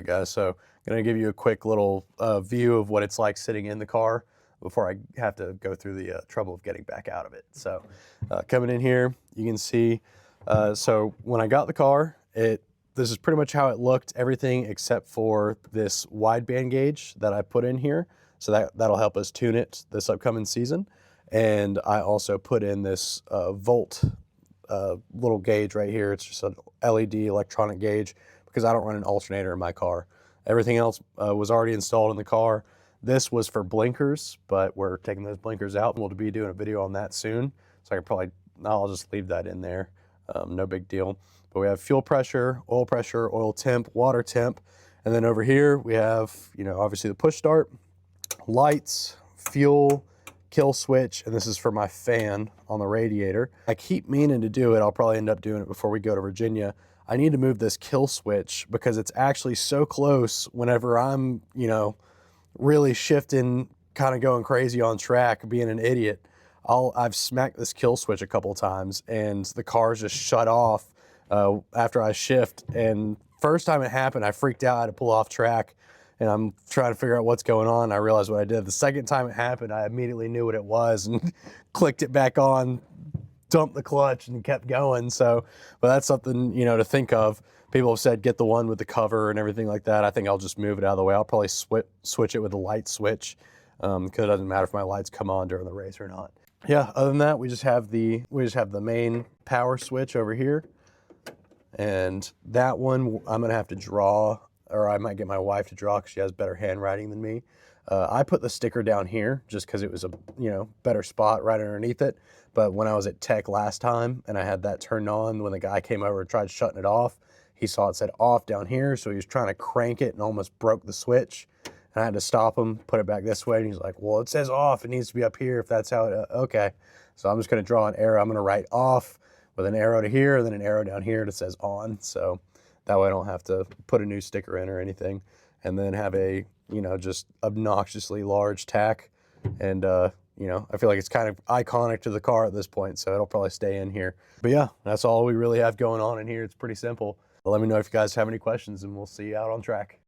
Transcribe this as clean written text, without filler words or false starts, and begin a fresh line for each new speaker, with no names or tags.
right, guys, so I'm gonna give you a quick little view of what it's like sitting in the car before I have to go through the trouble of getting back out of it. So coming in here, you can see, so when I got the car, this is pretty much how it looked, everything except for this wideband gauge that I put in here. So that'll help us tune it this upcoming season. And I also put in this volt little gauge right here. It's just an LED electronic gauge because I don't run an alternator in my car. Everything else was already installed in the car. This was for blinkers, but we're taking those blinkers out, and we'll be doing a video on that soon. So I'll just leave that in there. No big deal. But we have fuel pressure, oil temp, water temp. And then over here we have, obviously the push start, lights, fuel, kill switch, and this is for my fan on the radiator. I keep meaning to do it. I'll probably end up doing it before we go to Virginia. I need to move this kill switch because it's actually so close whenever I'm, really shifting, kind of going crazy on track, being an idiot. I've smacked this kill switch a couple times and the car's just shut off after I shift. And first time it happened, I freaked out. I had to pull off track and I'm trying to figure out what's going on. I realized what I did. The second time it happened, I immediately knew what it was and clicked it back on, dumped the clutch and kept going. So, but that's something, to think of. People have said, get the one with the cover and everything like that. I think I'll just move it out of the way. I'll probably switch it with a light switch because it doesn't matter if my lights come on during the race or not. Yeah, other than that, we just have the main power switch over here. And that one I'm gonna have to draw, or I might get my wife to draw because she has better handwriting than me. I put the sticker down here just because it was a better spot right underneath it. But when I was at Tech last time and I had that turned on, when the guy came over and tried shutting it off, he saw it said off down here, so he was trying to crank it and almost broke the switch. And I had to stop him, put it back this way, and he's like, well, it says off, it needs to be up here if that's how it, okay. So I'm just gonna draw an arrow. I'm gonna write off with an arrow to here, and then an arrow down here that says on. So that way I don't have to put a new sticker in or anything. And then have a, just obnoxiously large tack. And, I feel like it's kind of iconic to the car at this point, so it'll probably stay in here. But yeah, that's all we really have going on in here. It's pretty simple. Let me know if you guys have any questions, and we'll see you out on track.